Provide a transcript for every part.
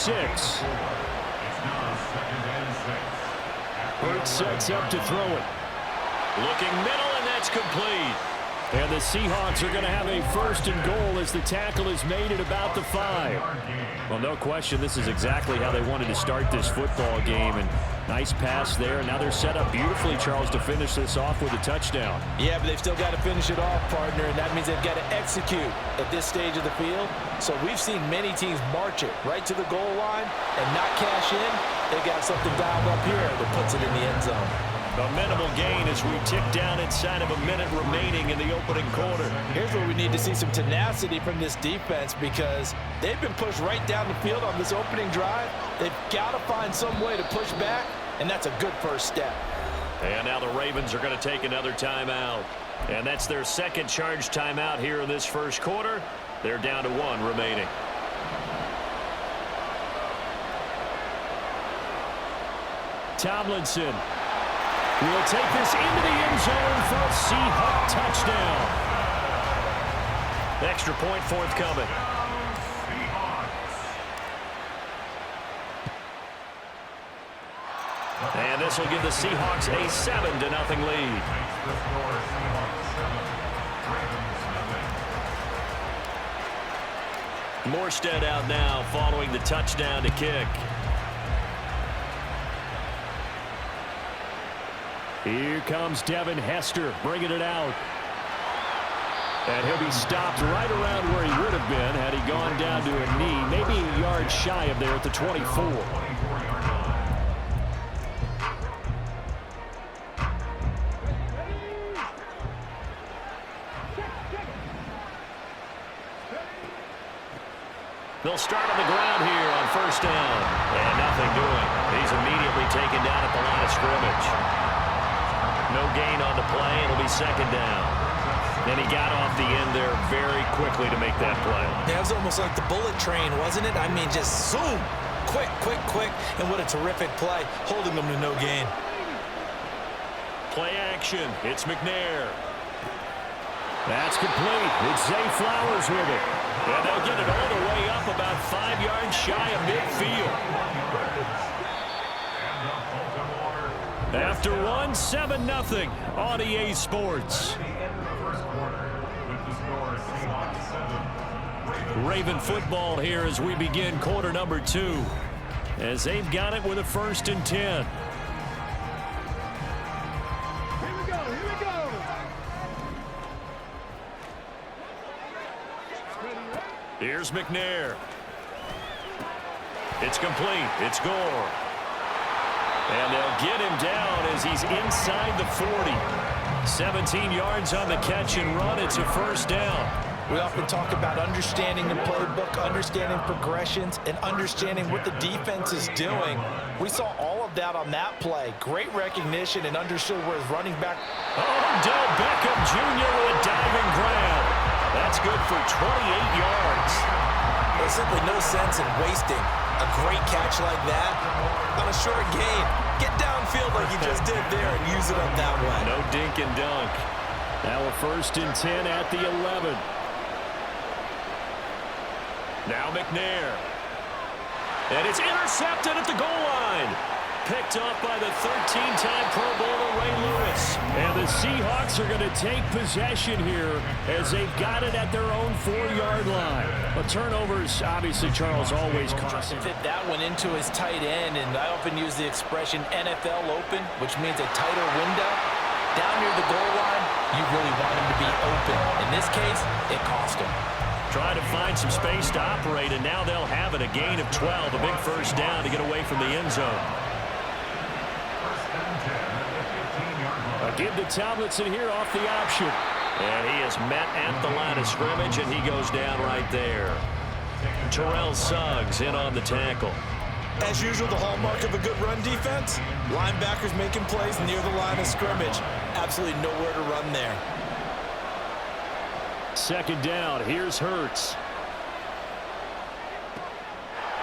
6. Hurts sets up to throw it. Looking middle, and that's complete. And the Seahawks are going to have a 1st and goal as the tackle is made at about the 5. Well, no question, this is exactly how they wanted to start this football game. And nice pass there. Now they're set up beautifully, Charles, to finish this off with a touchdown. Yeah, but they've still got to finish it off, partner, and that means they've got to execute at this stage of the field. So we've seen many teams march it right to the goal line and not cash in. They got something dialed up here that puts it in the end zone. A minimal gain as we tick down inside of a minute remaining in the opening quarter. Here's where we need to see some tenacity from this defense because they've been pushed right down the field on this opening drive. They've got to find some way to push back, and that's a good first step. And now the Ravens are going to take another timeout. And that's their second charge timeout here in this first quarter. They're down to 1 remaining. Tomlinson will take this into the end zone for a Seahawk touchdown. Extra point forthcoming. And this will give the Seahawks a 7-0 lead. Morstead out now following the touchdown to kick. Here comes Devin Hester bringing it out. And he'll be stopped right around where he would have been had he gone down to a knee, maybe a yard shy of there at the 24. They'll start on the ground here on 1st down. And nothing doing. He's immediately taken down at the line of scrimmage. No gain on the play. It'll be 2nd down. And he got off the end there very quickly to make that play. Yeah, it was almost like the bullet train, wasn't it? I mean, just zoom. Quick, quick, quick. And what a terrific play, holding them to no gain. Play action. It's McNair. That's complete. It's Zay Flowers with it. And they'll get it all the way up about 5 yards shy of midfield. After 7-0 on EA Sports. Raven football here as we begin quarter number 2. As they've got it with a 1st and 10. Here we go. Here's McNair. It's complete. It's Gore. And they'll get him down as he's inside the 40. 17 yards on the catch and run. It's a 1st down. We often talk about understanding the playbook, understanding progressions, and understanding what the defense is doing. We saw all of that on that play. Great recognition and understood where his running back. Odell Beckham Jr. with a diving grab. That's good for 28 yards. There's simply no sense in wasting a great catch like that on a short gain. Get downfield like you just did there and use it up that way. No dink and dunk. Now a 1st and 10 at the 11. Now McNair. And it's intercepted at the goal line. Picked off by the 13-time Pro Bowler Ray Lewis. And the Seahawks are going to take possession here as they've got it at their own 4-yard line. But turnovers, obviously, Charles, always cost. Fit that one into his tight end, and I often use the expression NFL open, which means a tighter window. Down near the goal line, you really want him to be open. In this case, it cost him. Trying to find some space to operate, and now they'll have it. A gain of 12, a big 1st down to get away from the end zone. A give to Tomlinson here off the option. And he is met at the line of scrimmage, and he goes down right there. Terrell Suggs in on the tackle. As usual, the hallmark of a good run defense, linebackers making plays near the line of scrimmage. Absolutely nowhere to run there. 2nd down. Here's Hurts.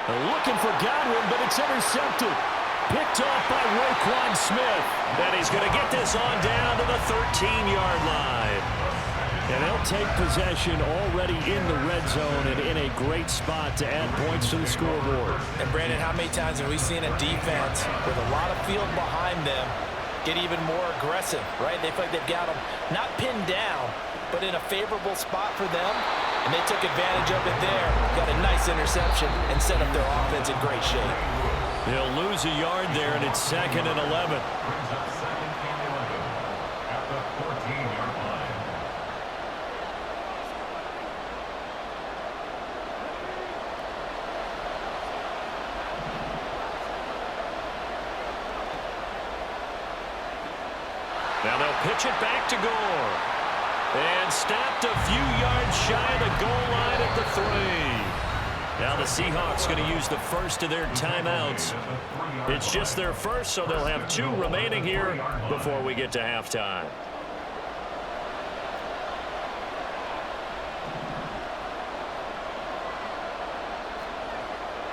Looking for Godwin, but it's intercepted. Picked off by Roquan Smith. And he's going to get this on down to the 13-yard line. And they'll take possession already in the red zone and in a great spot to add points to the scoreboard. And, Brandon, how many times have we seen a defense with a lot of field behind them get even more aggressive, right? They feel like they've got them not pinned down, but in a favorable spot for them, and they took advantage of it there, got a nice interception, and set up their offense in great shape. They'll lose a yard there, and it's 2nd and 11. Now they'll pitch it back to Gore. And stopped a few yards shy of the goal line at the 3. Now the Seahawks going to use the first of their timeouts. It's just their first, so they'll have 2 remaining here before we get to halftime.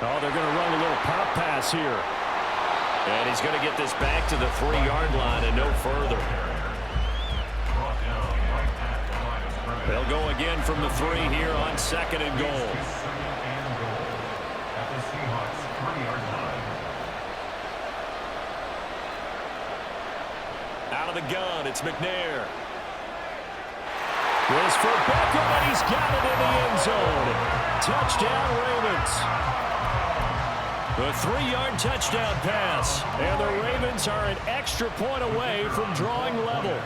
Oh, they're going to run a little pop pass here. And he's going to get this back to the 3-yard line and no further. They'll go again from the 3 here on 2nd and goal. Out of the gun, it's McNair. This for Beckham, and he's got it in the end zone. Touchdown, Ravens. The 3-yard touchdown pass. And the Ravens are an extra point away from drawing level.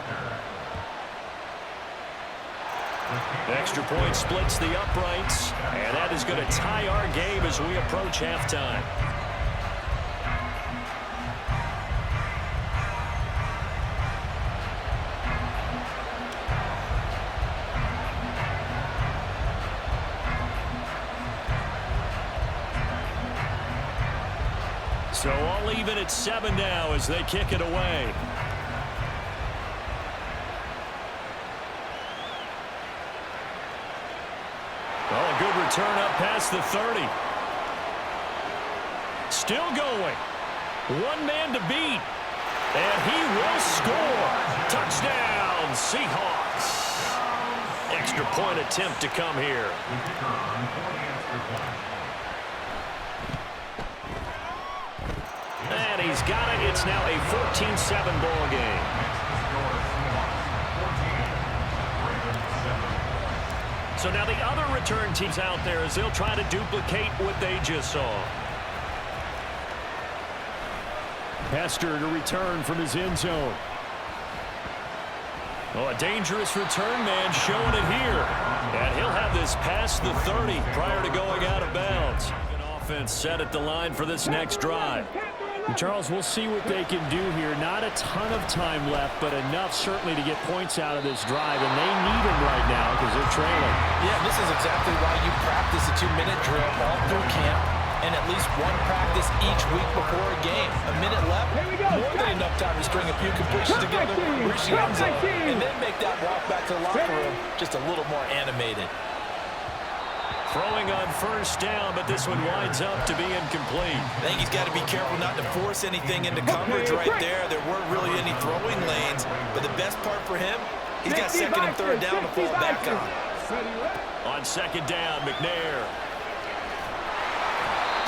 Extra point splits the uprights, and that is going to tie our game as we approach halftime. So all even at 7 now as they kick it away. Oh, a good return up past the 30. Still going. 1 man to beat. And he will score. Touchdown, Seahawks. Extra point attempt to come here. And he's got it. It's now a 14-7 ball game. So now the other return teams out there as they'll try to duplicate what they just saw. Hester to return from his end zone. Oh, a dangerous return man showing it here. And he'll have this past the 30 prior to going out of bounds. An offense set at the line for this next drive. And Charles, we'll see what they can do here. Not a ton of time left, but enough certainly to get points out of this drive. And they need them right now because they're trailing. Yeah, this is exactly why you practice a 2-minute drill all through camp and at least 1 practice each week before a game. A minute left, more than enough time to string a few completions together, reach the end zone, and then make that walk back to the locker room just a little more animated. Throwing on first down, but this one winds up to be incomplete. I think he's got to be careful not to force anything into coverage right there. There weren't really any throwing lanes, but the best part for him, he's got 2nd and 3rd down to fall back on. On 2nd down, McNair.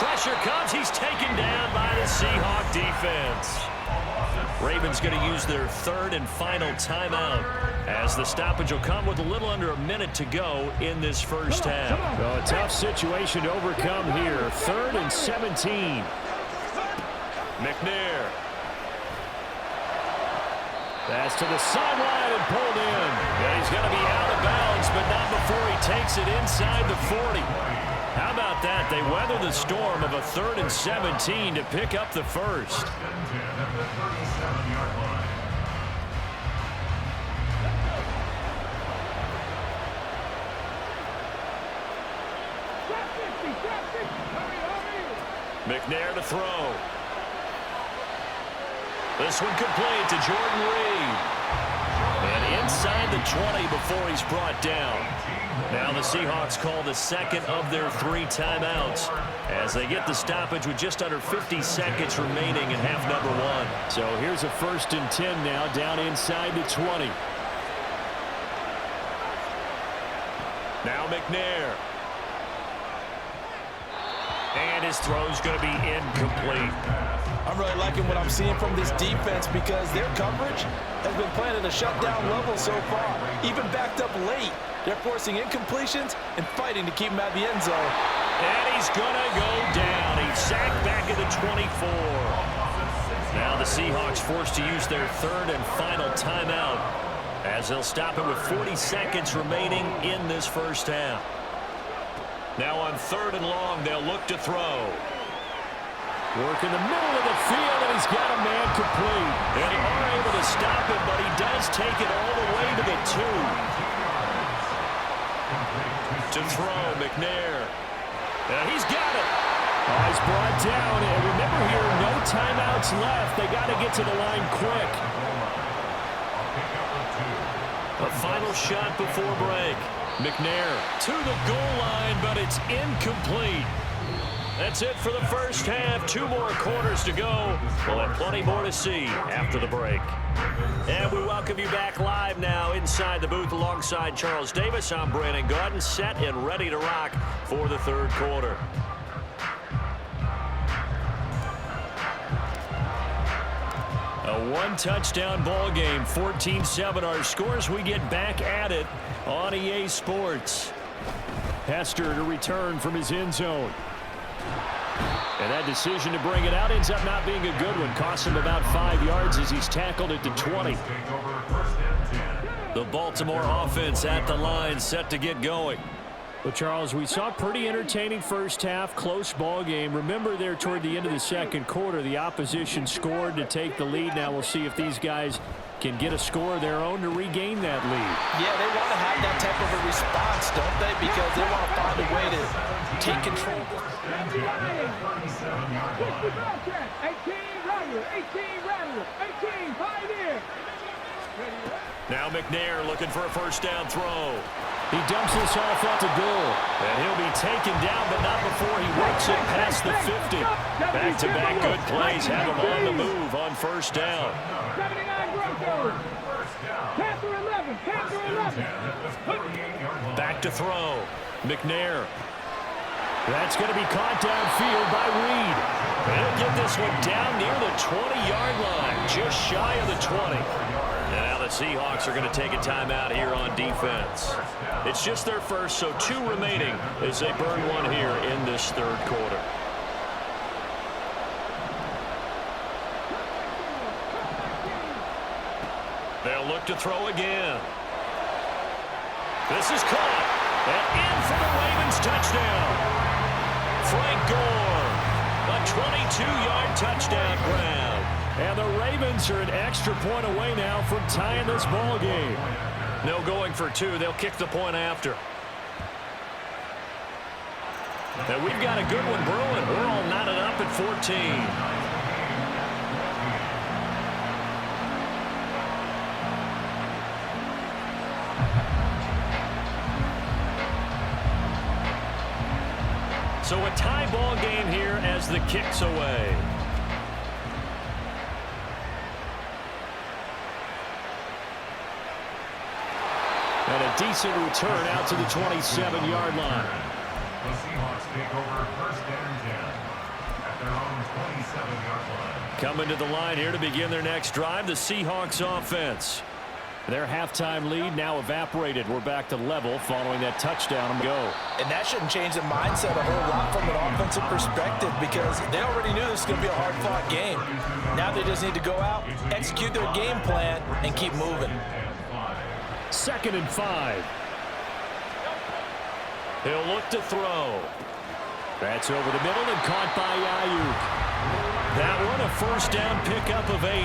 Pressure comes. He's taken down by the Seahawk defense. Ravens going to use their 3rd and final timeout as the stoppage will come with a little under a minute to go in this first half. Well, a tough situation to overcome here. 3rd and 17. McNair. Pass to the sideline and pulled in. And he's going to be out of bounds, but not before he takes it inside the 40. How about that? They weather the storm of a 3rd and 17 to pick up the first. McNair to throw. This one complete to Jordan Reed. And inside the 20 before he's brought down. Now the Seahawks call the 2nd of their 3 timeouts as they get the stoppage with just under 50 seconds remaining in half number 1. So here's a 1st and 10 now down inside the 20. Now McNair. And his throw's going to be incomplete. I'm really liking what I'm seeing from this defense because their coverage has been playing at a shutdown level so far. Even backed up late, they're forcing incompletions and fighting to keep him at the end zone. And he's going to go down. He's sacked back at the 24. Now the Seahawks forced to use their third and final timeout as they'll stop it with 40 seconds remaining in this first half. Now on third and long, they'll look to throw. Work in the middle of the field, and he's got a man complete. And they are able to stop him, but he does take it all the way to the 2. To throw, McNair. And he's got it. Oh, he's brought down. And remember here, no timeouts left. They got to get to the line quick. A final shot before break. McNair to the goal line, but it's incomplete. That's it for the first half. 2 more quarters to go. We'll have plenty more to see after the break. And we welcome you back live now inside the booth alongside Charles Davis. I'm Brandon Gaudin, set and ready to rock for the third quarter. A one-touchdown ball game, 14-7 our scores. We get back at it on EA Sports. Hester to return from his end zone. And that decision to bring it out ends up not being a good one. Costs him about 5 yards as he's tackled at the 20. The Baltimore offense at the line, set to get going. Well, Charles, we saw a pretty entertaining first half, close ball game. Remember there toward the end of the second quarter, the opposition scored to take the lead. Now we'll see if these guys can get a score of their own to regain that lead. Yeah, they want to have that type of a response, don't they? Because they want to find a way to take control. 18 Rattler, 18 Rattler, 18 Pioneer. Now McNair looking for a first down throw. He dumps this off at the goal. And he'll be taken down, but not before he works it past the 50. Back-to-back good plays have him on the move on first down. 79 Broncos. Panther 11, Panther 11. Back to throw. McNair. That's going to be caught downfield by Reed. And he'll get this one down near the 20-yard line, just shy of the 20. And now the Seahawks are going to take a timeout here on defense. It's just their first, so 2 remaining as they burn one here in this third quarter. They'll look to throw again. This is caught. And in for the Ravens touchdown. Frank Gore, a 22-yard touchdown grab. And the Ravens are an extra point away now from tying this ball game. No going for 2. They'll kick the point after. And we've got a good one brewing. We're all knotted up at 14. So a tie ball game here as the kick's away. And a decent return out to the 27-yard line. The Seahawks take over first and 10 at their own 27-yard line. Coming to the line here to begin their next drive, the Seahawks offense. Their halftime lead now evaporated. We're back to level following that touchdown and go. And that shouldn't change the mindset a whole lot from an offensive perspective because they already knew this was going to be a hard-fought game. Now they just need to go out, execute their game plan, and keep moving. 2nd and 5. He'll look to throw. That's over the middle and caught by Ayuk. That one a first down pickup of 8.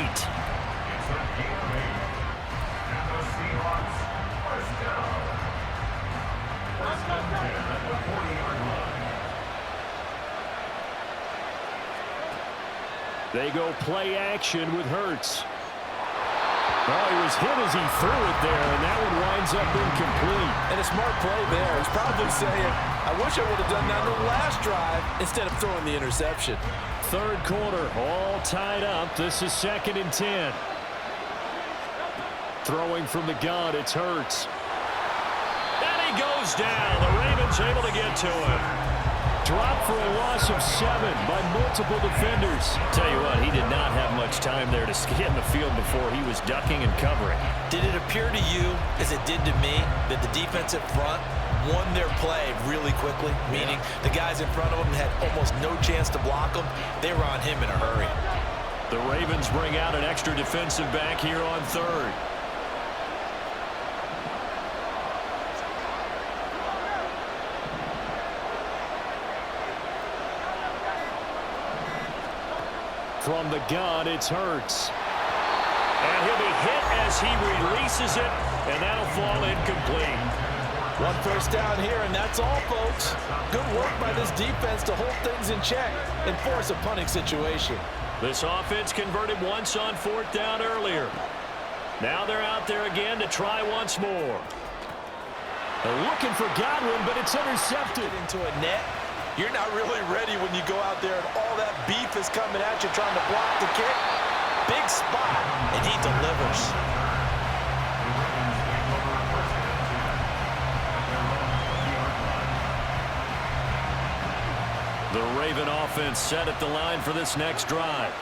They go play action with Hurts. Oh, he was hit as he threw it there, and that one winds up incomplete. And a smart play there. He's probably saying, I wish I would have done that in the last drive instead of throwing the interception. Third quarter, all tied up. This is 2nd and 10. Throwing from the gun, it's Hurts. And he goes down. The Ravens able to get to him. Dropped for a loss of 7 by multiple defenders. Tell you what, he did not have much time there to scan the field before he was ducking and covering. Did it appear to you, as it did to me, that the defensive front won their play really quickly? Meaning the guys in front of them had almost no chance to block them. They were on him in a hurry. The Ravens bring out an extra defensive back here on 3rd. From the gun, it's Hurts. And he'll be hit as he releases it, and that'll fall incomplete. 1 first down here, and that's all, folks. Good work by this defense to hold things in check and force a punting situation. This offense converted once on 4th down earlier. Now they're out there again to try once more. They're looking for Godwin, but it's intercepted. Into a net. You're not really ready when you go out there and all that beef is coming at you trying to block the kick. Big spot, and he delivers. The Raven offense set at the line for this next drive.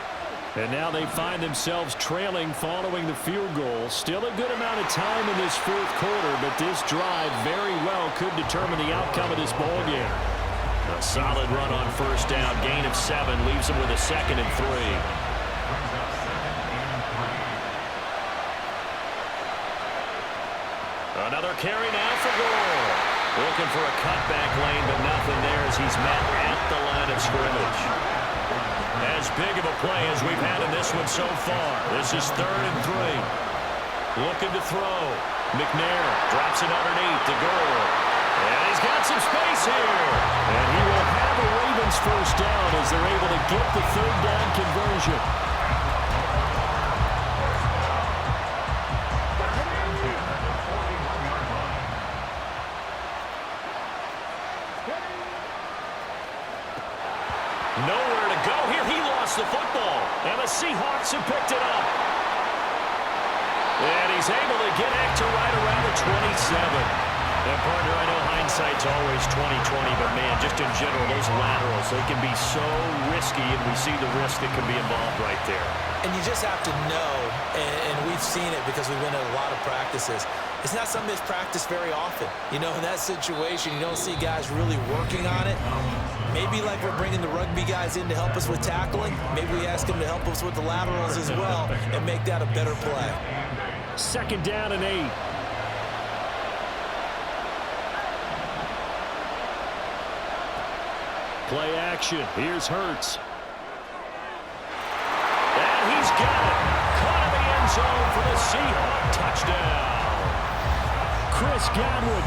And now they find themselves trailing following the field goal. Still a good amount of time in this 4th quarter, but this drive very well could determine the outcome of this ball game. A solid run on 1st down, gain of 7, leaves them with a 2nd and 3. Another carry now for goal. Looking for a cutback lane, but nothing there as he's met at the line of scrimmage. As big of a play as we've had in this one so far. This is 3rd and 3. Looking to throw. McNair drops it underneath the goal. And he's got some space here. And he will have a Ravens first down as they're able to get the 3rd down conversion. Nowhere to go here. He lost the football. And the Seahawks have picked it up. And he's able to get Hector right around the 27. And partner, I know hindsight's always 20/20, but man, just in general, those laterals, they can be so risky, and we see the risk that can be involved right there. And you just have to know, and we've seen it because we've been at a lot of practices, it's not something that's practiced very often. You know, in that situation, you don't see guys really working on it. Maybe like we're bringing the rugby guys in to help us with tackling, maybe we ask them to help us with the laterals as well and make that a better play. 2nd down and 8. Play action. Here's Hurts. And he's got it. Caught in the end zone for the Seahawks touchdown. Chris Godwin,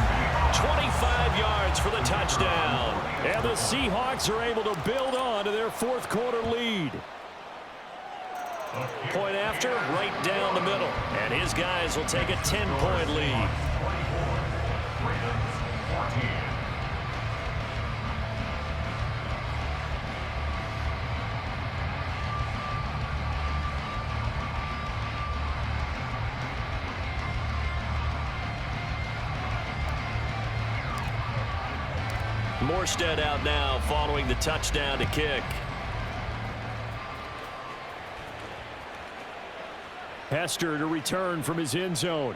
25 yards for the touchdown. And the Seahawks are able to build on to their 4th quarter lead. Point after, right down the middle. And his guys will take a 10-point lead. Morstead out now following the touchdown to kick. Hester to return from his end zone.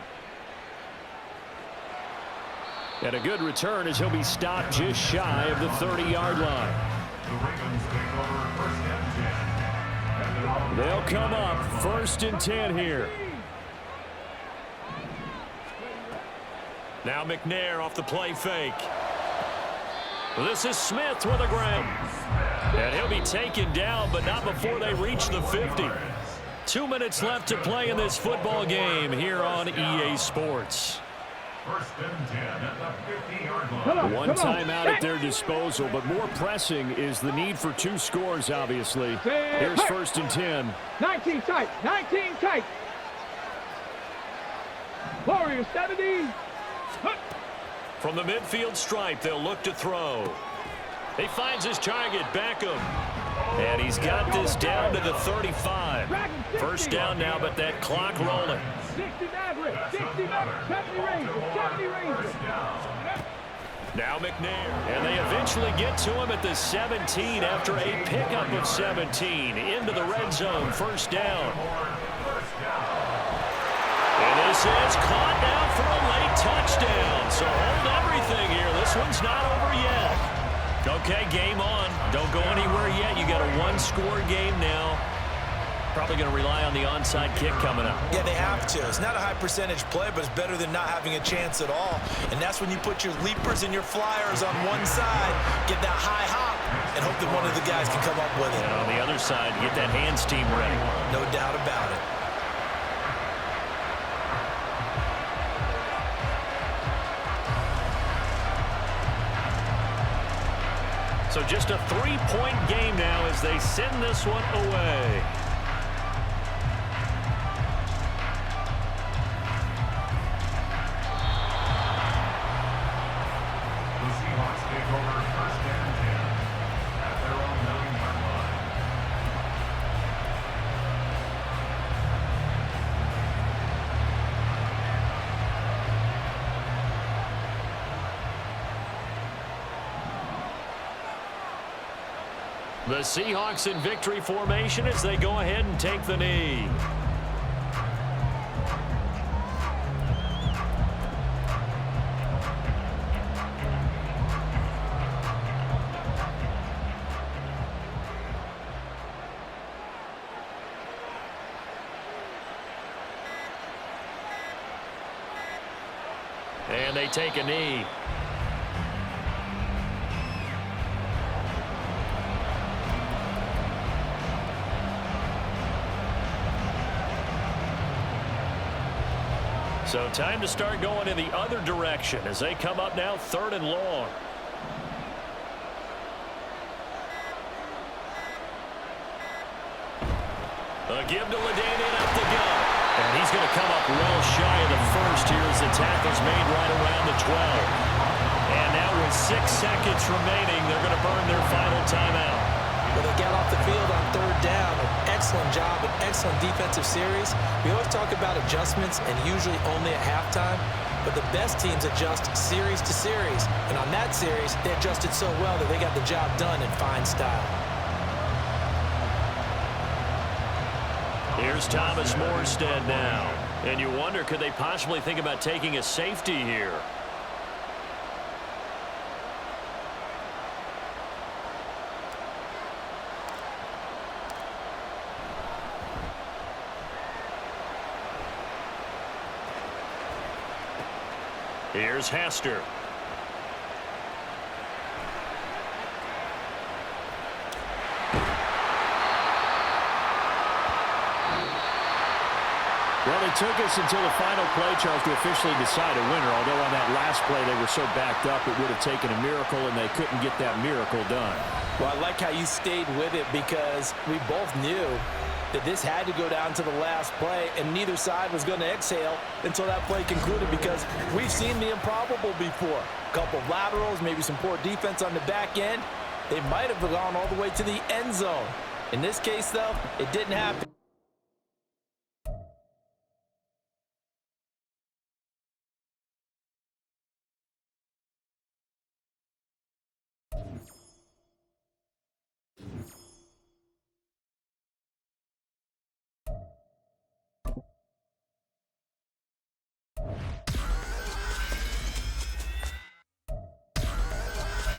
And a good return as he'll be stopped just shy of the 30-yard line. They'll come up 1st and 10 here. Now McNair off the play fake. This is Smith with a grab. And he'll be taken down, but not before they reach the 50. 2 minutes left to play in this football game here on EA Sports. 1st and 10 at the 50-yard line. One timeout at their disposal, but more pressing is the need for 2 scores, obviously. Here's 1st and 10. 19 tight. 19 tight. Warriors 70. From the midfield stripe, they'll look to throw. He finds his target, Beckham. And he's got this down to the 35. First down now, but that clock rolling. 60 Maverick, 60 Maverick, 70 Rangers, 70 Rangers. Now McNair. And they eventually get to him at the 17 after a pickup of 17. Into the red zone, first down. And this is caught now for a late touchdown. So hold everything here. This one's not over yet. Okay, game on. Don't go anywhere yet. You got a one-score game now. Probably going to rely on the onside kick coming up. Yeah, they have to. It's not a high percentage play, but it's better than not having a chance at all. And that's when you put your leapers and your flyers on one side, get that high hop, and hope that one of the guys can come up with it. And on the other side, get that hands team ready. No doubt about it. So just a 3-point game now as they send this one away. The Seahawks in victory formation as they go ahead and take the knee. And they take a knee. So time to start going in the other direction as they come up now 3rd and long. A give to LaDainian up the gut. And he's going to come up well shy of the first here as the tackle's made right around the 12. And now with 6 seconds remaining, they're going to burn their final timeout. Well, they got off the field on 3rd down. An excellent job, an excellent defensive series. We always talk about adjustments and usually only at halftime, but the best teams adjust series to series. And on that series, they adjusted so well that they got the job done in fine style. Here's Thomas Morstead now. And you wonder, could they possibly think about taking a safety here? Here's Hester. Well, it took us until the final play, Charles, to officially decide a winner. Although on that last play they were so backed up, it would have taken a miracle, and they couldn't get that miracle done. Well, I like how you stayed with it because we both knew that this had to go down to the last play, and neither side was going to exhale until that play concluded because we've seen the improbable before. A couple of laterals, maybe some poor defense on the back end. They might have gone all the way to the end zone. In this case, though, it didn't happen.